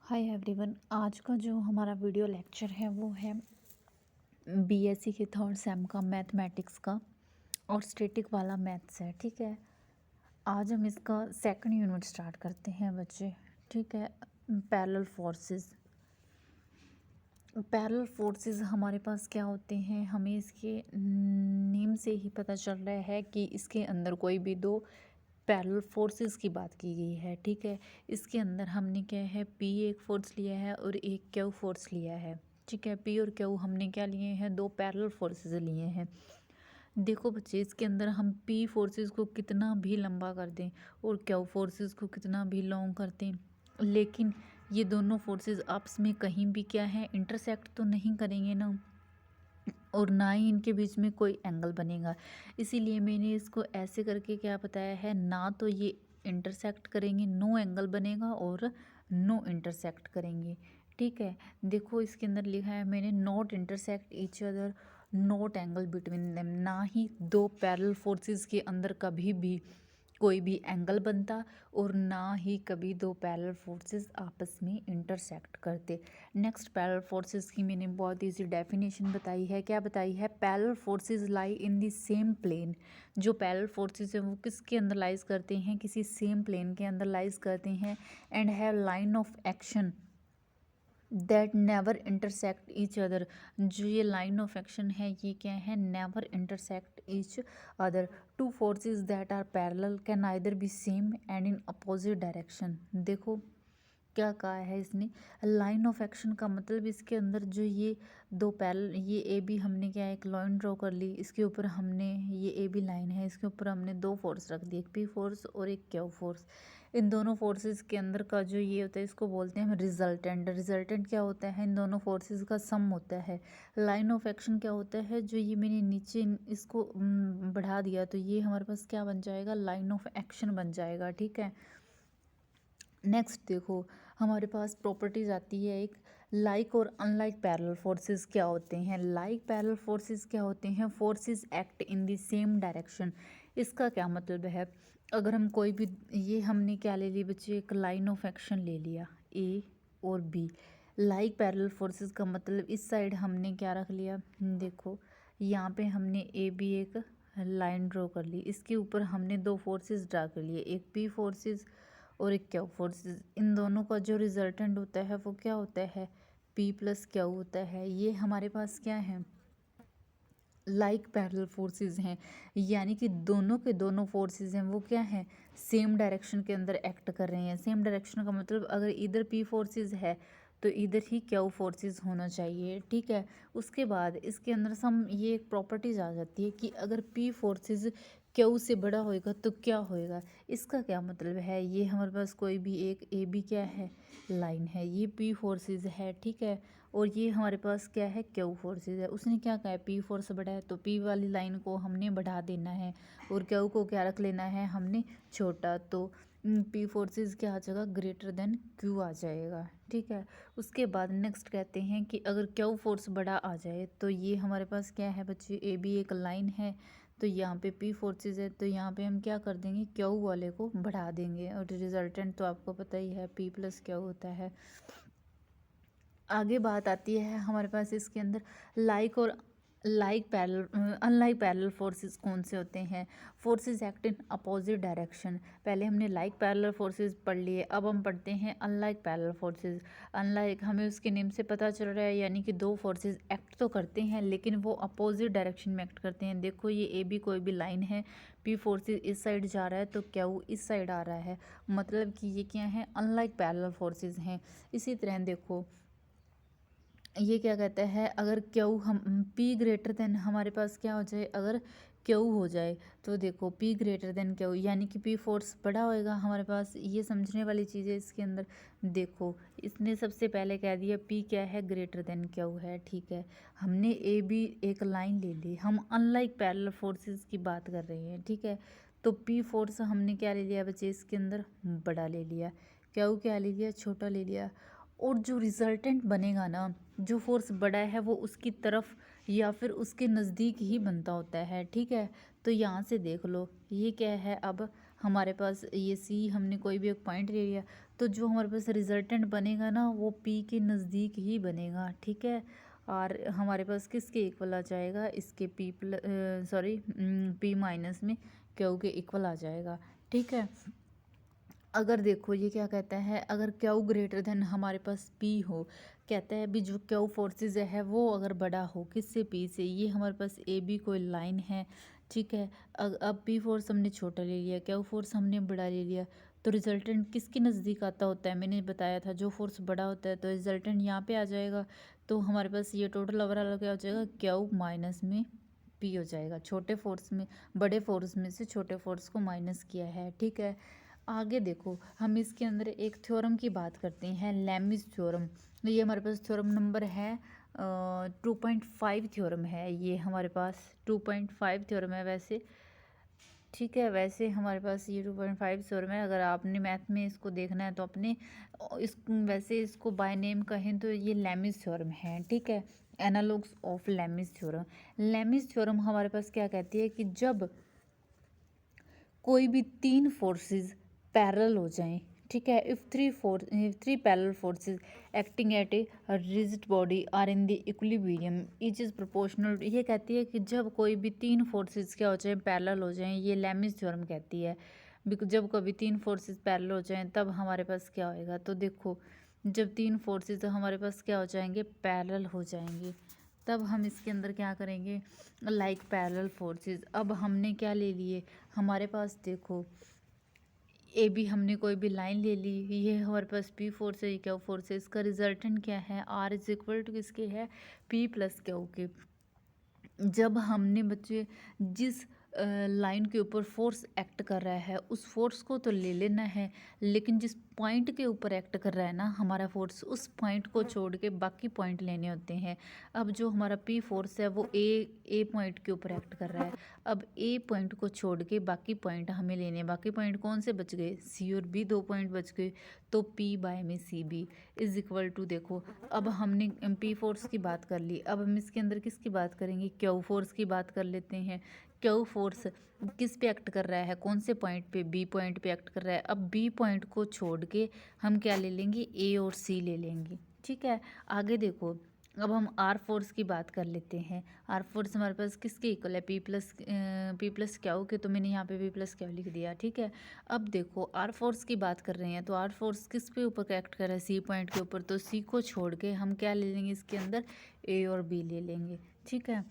Hi everyone. आज का जो हमारा वीडियो लेक्चर है वो है बीएससी के थर्ड सेम का मैथमेटिक्स का और स्टैटिक वाला मैथ्स है। ठीक है, आज हम इसका सेकंड यूनिट स्टार्ट करते हैं बच्चे। ठीक है, पैरेलल फोर्सेस। पैरेलल फोर्सेस हमारे पास क्या होते हैं, हमें इसके नेम से ही पता चल रहा है कि इसके अंदर कोई भी दो पैरेलल फोर्सेस की बात की गई है। ठीक है, इसके अंदर हमने क्या है, पी एक फोर्स लिया है और एक क्यू फोर्स लिया है। ठीक है, पी और क्यू हमने क्या लिए हैं, दो पैरेलल फोर्सेस लिए हैं। देखो बच्चे, इसके अंदर हम पी फोर्सेस को कितना भी लंबा कर दें और क्यू फोर्सेस को कितना भी लॉन्ग कर दें, लेकिन ये दोनों फोर्सेस आपस में कहीं भी क्या है, इंटरसेक्ट तो नहीं करेंगे ना, और ना ही इनके बीच में कोई एंगल बनेगा। इसीलिए मैंने इसको ऐसे करके क्या बताया है, ना तो ये इंटरसेक्ट करेंगे, नो एंगल बनेगा, और नो इंटरसेक्ट करेंगे। ठीक है, देखो इसके अंदर लिखा है मैंने, not intersect each other, naught angle between them. ना ही दो पैरेलल फोर्सेस के अंदर कभी भी कोई भी एंगल बनता और ना ही कभी दो पैरेलल फोर्सेस आपस में इंटरसेक्ट करते। नेक्स्ट, पैरेलल फोर्सेस की मैंने बहुत ईजी डेफिनेशन बताई है। क्या बताई है, parallel forces lie in the same plane. जो पैरेलल फोर्सेस हैं वो किसके अंदर लाइज करते हैं, किसी सेम प्लेन के अंदर लाइज करते हैं, and have line of action that never intersect each other. जो ये लाइन ऑफ एक्शन है ये क्या है, never intersect each other. Two forces that are parallel can either be same and in opposite direction. देखो क्या कहा है इसने, लाइन ऑफ एक्शन का मतलब इसके अंदर जो ये दो पैरेलल, ये ए बी हमने क्या है, एक लाइन ड्रॉ कर ली, इसके ऊपर हमने, ये ए बी लाइन है, इसके ऊपर हमने दो फोर्स रख दी, एक पी फोर्स और एक क्यू फोर्स। इन दोनों फोर्सेस के अंदर का जो ये होता है इसको बोलते हैं रिजल्टेंट। रिजल्टेंट क्या होता है, इन दोनों फोर्सेस का सम होता है। लाइन ऑफ एक्शन क्या होता है, जो ये मैंने नीचे इसको बढ़ा दिया तो ये हमारे पास क्या बन जाएगा, लाइन ऑफ एक्शन बन जाएगा। ठीक है, नेक्स्ट देखो हमारे पास प्रॉपर्टीज आती है एक, लाइक और अनलाइक पैरेलल फोर्सेस क्या होते हैं। लाइक पैरेलल फोर्सेस क्या होते हैं, forces act in the same direction. इसका क्या मतलब है, अगर हम कोई भी, ये हमने क्या ले ली बच्चे, एक लाइन ऑफ एक्शन ले लिया ए और बी। लाइक पैरेलल फोर्सेस का मतलब इस साइड हमने क्या रख लिया, देखो यहाँ पे हमने ए बी एक लाइन ड्रॉ कर ली, इसके ऊपर हमने दो फोर्सेस ड्रा कर लिए, एक पी फोर्सेस और एक क्यू फोर्सेस। इन दोनों का जो रिजल्टेंट होता है वो क्या होता है, पी प्लस क्यू होता है। ये हमारे पास क्या है, लाइक पैरेलल फोर्सेस हैं, यानी कि दोनों के दोनों फोर्सेस हैं वो क्या हैं, सेम डायरेक्शन के अंदर एक्ट कर रहे हैं। सेम डायरेक्शन का मतलब अगर इधर पी फोर्सेस है तो इधर ही क्यू फोर्सेस होना चाहिए। ठीक है, उसके बाद इसके अंदर सम ये एक प्रॉपर्टीज आ जाती है कि अगर पी फोर्सेस क्यू से बड़ा होएगा तो क्या होएगा। इसका क्या मतलब है, ये हमारे पास कोई भी एक ए बी क्या है, लाइन है, ये पी फोर्सेस है। ठीक है, और ये हमारे पास क्या है, क्यू फोर्सेस है। उसने क्या कहा है, पी फोर्स बड़ा है तो पी वाली लाइन को हमने बढ़ा देना है और क्यू को क्या रख लेना है हमने, छोटा। तो पी फोर्सेस क्या आ जाएगा, ग्रेटर देन क्यू आ जाएगा। ठीक है, उसके बाद नेक्स्ट कहते हैं कि अगर क्यू फोर्स बड़ा आ जाए तो ये हमारे पास क्या है बच्चे, ए बी एक लाइन है तो यहाँ पे पी फोर्सेस है तो यहाँ पे हम क्या कर देंगे, क्यू वाले को बढ़ा देंगे, और रिजल्टेंट तो आपको पता ही है पी प्लस क्यू होता है। आगे बात आती है हमारे पास इसके अंदर, लाइक और like parallel unlike parallel forces कौन से होते हैं, forces act in opposite direction. पहले हमने लाइक पैरेलल फोर्सेस पढ़ लिए, अब हम पढ़ते हैं अनलाइक पैरेलल फोर्सेस। अनलाइक हमें उसके नेम से पता चल रहा है, यानी कि दो फोर्सेस एक्ट तो करते हैं लेकिन वो अपोजिट डायरेक्शन में एक्ट करते हैं। देखो ये ए बी कोई भी लाइन है, पी फोर्सेस इस साइड जा रहा है तो क्यू इस साइड आ रहा है, मतलब कि ये क्या है, अनलाइक पैरेलल फोर्सेस हैं। इसी तरह देखो ये क्या कहता है, अगर क्यू हम पी ग्रेटर देन हमारे पास क्या हो जाए, अगर क्यू हो जाए तो देखो पी ग्रेटर देन क्यू, यानी कि पी फोर्स बड़ा होएगा हमारे पास। ये समझने वाली चीज़ है इसके अंदर। देखो इसने सबसे पहले कह दिया पी क्या है, ग्रेटर देन क्यू है। ठीक है, हमने ए बी एक लाइन ले ली, हम अनलाइक पैरेलल फोर्सेस की बात कर रहे हैं। ठीक है, तो पी फोर्स हमने क्या ले लिया बच्चे, इसके अंदर बड़ा ले लिया, क्यू क्या ले लिया, छोटा ले लिया। और जो रिजल्टेंट बनेगा ना, जो फोर्स बड़ा है वो उसकी तरफ या फिर उसके नज़दीक ही बनता होता है। ठीक है, तो यहाँ से देख लो ये क्या है, अब हमारे पास ये सी हमने कोई भी एक पॉइंट ले लिया, तो जो हमारे पास रिजल्टेंट बनेगा ना वो पी के नज़दीक ही बनेगा, ठीक है। और हमारे पास किसके इक्वल आ जाएगा, इसके P plus sorry P minus में क्यू के इक्वल आ जाएगा, ठीक है। अगर देखो ये क्या कहता है, अगर क्यू ग्रेटर देन हमारे पास पी हो, कहता है भी जो क्यू फोर्सेस है वो अगर बड़ा हो किससे, पी से। ये हमारे पास ए बी कोई लाइन है, ठीक है। अब पी फोर्स हमने छोटा ले लिया, क्यू फोर्स हमने बड़ा ले लिया, तो रिजल्टेंट किसके नज़दीक आता होता है, मैंने बताया था जो फोर्स बड़ा होता है तो रिजल्टेंट यहाँ पे आ जाएगा। तो हमारे पास ये टोटल ओवरऑल क्या हो जाएगा, क्यू माइनस में पी हो जाएगा। छोटे फोर्स में, बड़े फोर्स में से छोटे फोर्स को माइनस किया है, ठीक है। आगे देखो हम इसके अंदर एक थ्योरम की बात करते हैं, लैमिस थ्योरम। ये हमारे पास थ्योरम नंबर है 2.5 थ्योरम है, ये हमारे पास 2.5 थ्योरम है वैसे, ठीक है। वैसे हमारे पास ये 2.5 थ्योरम है। अगर आपने मैथ में इसको देखना है तो अपने इस वैसे इसको बाय नेम कहें तो ये लैमिस थ्योरम है, ठीक है। Analogues of Lami's theorem. Lami's theorem हमारे पास क्या कहती है कि जब कोई भी तीन फोर्सेस पैरेलल हो जाएं, ठीक है। If three parallel forces acting at a rigid body are in the equilibrium each is proportional. ये कहती है कि जब कोई भी तीन फोर्सेस क्या हो जाए, पैरेलल हो जाएं, ये लैमिस थ्योरम कहती है। जब कभी तीन फोर्सेस पैरेलल हो जाएं तब हमारे पास क्या होएगा, तो देखो जब तीन फोर्सेस हमारे पास क्या हो जाएंगे, पैरेलल हो जाएंगे, तब हम इसके अंदर क्या करेंगे, लाइक पैरेलल फोर्सेस। अब हमने क्या ले लिए, हमारे पास देखो ए बी हमने कोई भी लाइन ले ली, ये हमारे पास पी फोर्स है, ये क्यू फोर्स है, इसका रिजल्टेंट क्या है, आर इज इक्वल टू किसके है, पी प्लस क्यू के। जब हमने बच्चे जिस लाइन के ऊपर फोर्स एक्ट कर रहा है उस फोर्स को तो ले लेना है, लेकिन जिस पॉइंट के ऊपर एक्ट कर रहा है ना हमारा फोर्स, उस पॉइंट को छोड़ के बाकी पॉइंट लेने होते हैं। अब जो हमारा पी फोर्स है वो ए पॉइंट के ऊपर एक्ट कर रहा है, अब ए पॉइंट को छोड़ के बाकी पॉइंट हमें लेने हैं। बाकी पॉइंट कौन से बच गए, सी और बी, दो पॉइंट बच गए, तो पी बाय में C B is equal to, देखो अब हमने पी फोर्स की बात कर ली, अब हम इसके अंदर किसकी बात करेंगे, क्यू फोर्स की बात कर लेते हैं। क्यू फोर्स किस पे एक्ट कर रहा है, कौन से पॉइंट पे, बी पॉइंट पे एक्ट कर रहा है। अब बी पॉइंट को छोड़ के हम क्या ले लेंगे, ए और सी ले लेंगे, ठीक है। आगे देखो अब हम आर फोर्स की बात कर लेते हैं। आर फोर्स हमारे पास किसके इक्वल है, पी प्लस क्यू के, तो मैंने यहाँ पे पी प्लस क्यू लिख दिया, ठीक है। अब देखो आर फोर्स की बात कर रहे हैं, तो आर फोर्स किस पे ऊपर एक्ट कर रहा है, सी पॉइंट के ऊपर, तो सी को छोड़ के हम क्या ले लेंगे, इसके अंदर ए और बी ले लेंगे, ठीक है।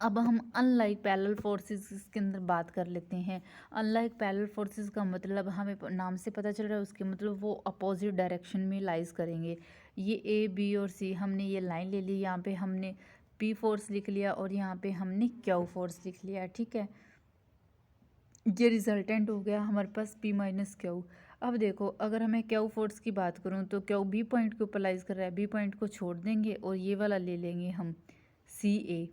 अब हम अनलाइक पैरेलल फोर्सेस के अंदर बात कर लेते हैं। अनलाइक पैरेलल फोर्सेस का मतलब हमें नाम से पता चल रहा है, उसके मतलब वो अपोजिट डायरेक्शन में लाइज करेंगे। ये ए बी और सी हमने ये लाइन ले ली, यहाँ पे हमने पी फोर्स लिख लिया और यहाँ पे हमने क्यू फोर्स लिख लिया, ठीक है। ये रिजल्टेंट हो गया हमारे पास पी माइनस क्यू। अब देखो अगर हमें क्यू फोर्स की बात करूँ तो क्यू बी पॉइंट के ऊपर लाइज कर रहा है, बी पॉइंट को छोड़ देंगे और ये वाला ले लेंगे हम सी ए,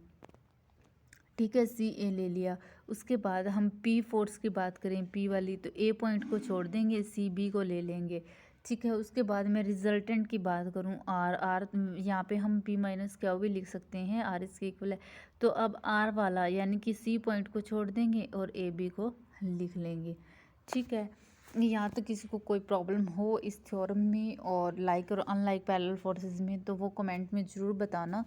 ठीक है। सी ए ले लिया, उसके बाद हम पी फोर्स की बात करें, पी वाली, तो ए पॉइंट को छोड़ देंगे, सी बी को ले लेंगे, ठीक है। उसके बाद मैं रिजल्टेंट की बात करूं, आर आर यहाँ पे हम पी माइनस क्या भी लिख सकते हैं, आर इसके इक्वल है। तो अब आर वाला यानी कि सी पॉइंट को छोड़ देंगे और ए बी को लिख लेंगे, ठीक है। यहाँ तो किसी को कोई प्रॉब्लम हो इस थ्योरम में और लाइक और अनलाइक पैरेलल फोर्सेस में तो वो कमेंट में ज़रूर बताना।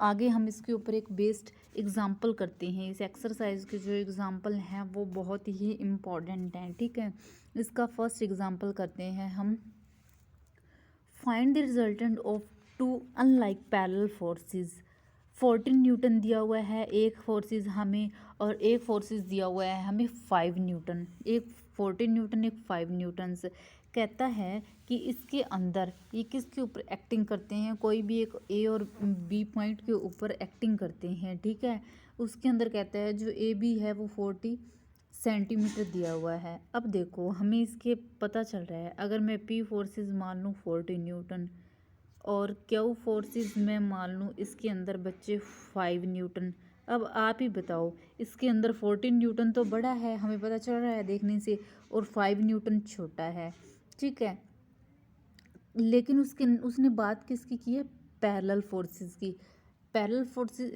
आगे हम इसके ऊपर एक बेस्ड एग्जाम्पल करते हैं। इस एक्सरसाइज के जो एग्जाम्पल हैं वो बहुत ही इम्पॉर्टेंट हैं, ठीक है। इसका फर्स्ट एग्जाम्पल करते हैं हम। Find the resultant of two unlike parallel forces. 14 newton दिया हुआ है एक फोर्सेस हमें, और एक फोर्सेस दिया हुआ है हमें 5 न्यूटन, एक 14 न्यूटन एक 5 न्यूटन से। कहता है कि इसके अंदर ये किसके ऊपर एक्टिंग करते हैं, कोई भी एक ए और बी पॉइंट के ऊपर एक्टिंग करते हैं, ठीक है। उसके अंदर कहता है जो ए बी है वो 40 सेंटीमीटर दिया हुआ है। अब देखो हमें इसके पता चल रहा है, अगर मैं पी फोर्सेस मान लूँ 40 न्यूटन और क्यू फोर्सेस में मान लूँ इसके अंदर बच्चे 5 न्यूटन। अब आप ही बताओ, इसके अंदर 14 न्यूटन तो बड़ा है, हमें पता चल रहा है देखने से, और 5 न्यूटन छोटा है, ठीक है। लेकिन उसने बात किसकी की है, पैरेलल फोर्सेस की। Parallel forces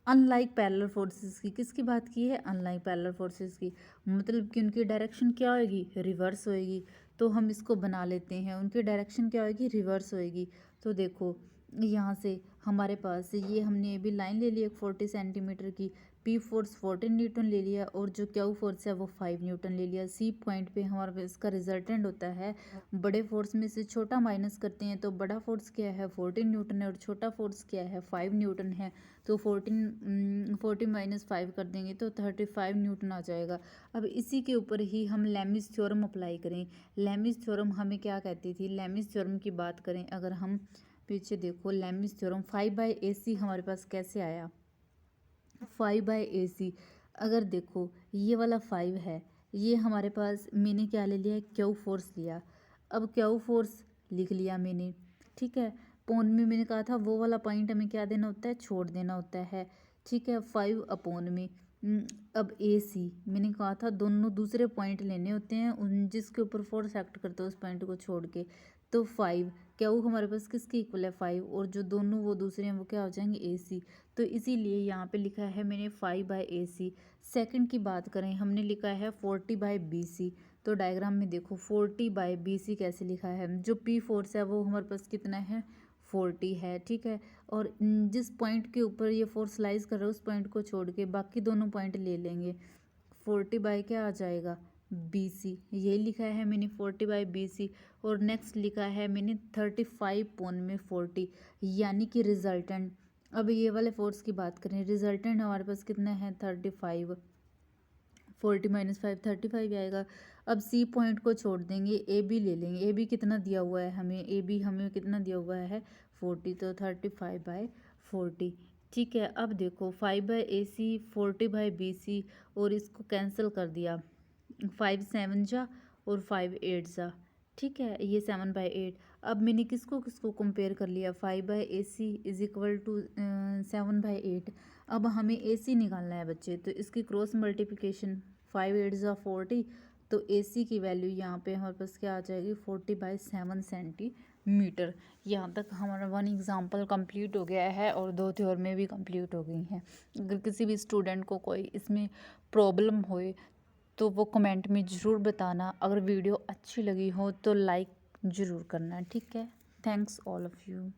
unlike parallel forces की, किसकी बात की है? अनलाइक पैरेलल फोर्सेस की, मतलब कि उनकी डायरेक्शन क्या होएगी? रिवर्स होएगी। तो हम इसको बना लेते हैं, उनकी डायरेक्शन क्या होएगी? रिवर्स होएगी। तो देखो यहाँ से हमारे पास ये हमने अभी लाइन ले ली एक 40 सेंटीमीटर की, पी फोर्स 14 न्यूटन ले लिया और जो क्यू फोर्स है वो 5 न्यूटन ले लिया। सी पॉइंट पे हमारे पास इसका रिजल्टेंट होता है, बड़े फोर्स में से छोटा माइनस करते हैं तो बड़ा फोर्स क्या है? 14 न्यूटन है और छोटा फोर्स क्या है? 5 न्यूटन है। तो 40 माइनस 5 कर देंगे तो 35 न्यूटन आ जाएगा। अब इसी के ऊपर ही हम लेमिस थ्योरम अप्लाई करें। लेमिस थ्योरम हमें क्या कहती थी? लेमिस थ्योरम की बात करें अगर हम, पीछे देखो लेमिस थ्योरम 5/AC हमारे पास कैसे आया? 5/AC, अगर देखो ये वाला 5 है, ये हमारे पास मैंने क्या ले लिया? क्यू फोर्स लिया। अब क्यू फोर्स लिख लिया मैंने, ठीक है। पोन में मैंने कहा था वो वाला पॉइंट हमें क्या देना होता है? छोड़ देना होता है, ठीक है। 5 में अब AC मैंने कहा था दोनों दूसरे पॉइंट लेने होते हैं उन जिसके ऊपर फोर्स एक्ट करता है उस पॉइंट को छोड़ के। तो 5 क्यू हमारे पास किसके इक्वल है? 5, और जो दोनों वो दूसरे हैं वो क्या हो जाएंगे? AC। तो इसीलिए यहाँ पे लिखा है मैंने 5/AC। सेकंड की बात करें हमने लिखा है 40/BC। तो डायग्राम में देखो 40/BC कैसे लिखा है? जो P फोर्स है वो हमारे पास कितना है? 40 है, ठीक है। और जिस पॉइंट के ऊपर ये फोर्स लाइज कर रहा है उस पॉइंट को छोड़ के बाकी दोनों पॉइंट ले लेंगे। 40 बाई क्या आ जाएगा? BC। ये लिखा है मैंने 40/BC। और नेक्स्ट लिखा है मैंने 35 पोन में 40, यानी कि रिजल्टेंट। अब ये वाले फोर्स की बात करें, रिजल्टेंट हमारे पास कितना है? 35। 40 माइनस 5 35 आएगा। अब सी पॉइंट को छोड़ देंगे, ए बी ले लेंगे। ए बी कितना दिया हुआ है हमें? ए बी हमें कितना दिया हुआ है? 40, तो 35/40, ठीक है। अब देखो 5/AC 40/BC और इसको कैंसिल कर दिया, 5 7 जा और 5 8 जा, ठीक है। ये 7/8। अब मैंने किसको किसको कंपेयर कर लिया? 5/AC is equal to 7/8। अब हमें AC निकालना है बच्चे, तो इसकी क्रॉस मल्टीप्लिकेशन 5 8 जा 40, तो AC की वैल्यू यहाँ पे हमारे पास क्या आ जाएगी? 40/7 सेंटीमीटर। यहाँ तक हमारा 1 एग्जाम्पल कंप्लीट हो गया है और 2 थ्योरमें भी कंप्लीट हो गई हैं। अगर किसी भी स्टूडेंट को कोई इसमें प्रॉब्लम होए तो वो कमेंट में ज़रूर बताना। अगर वीडियो अच्छी लगी हो तो लाइक ज़रूर करना, ठीक है। Thanks all of you.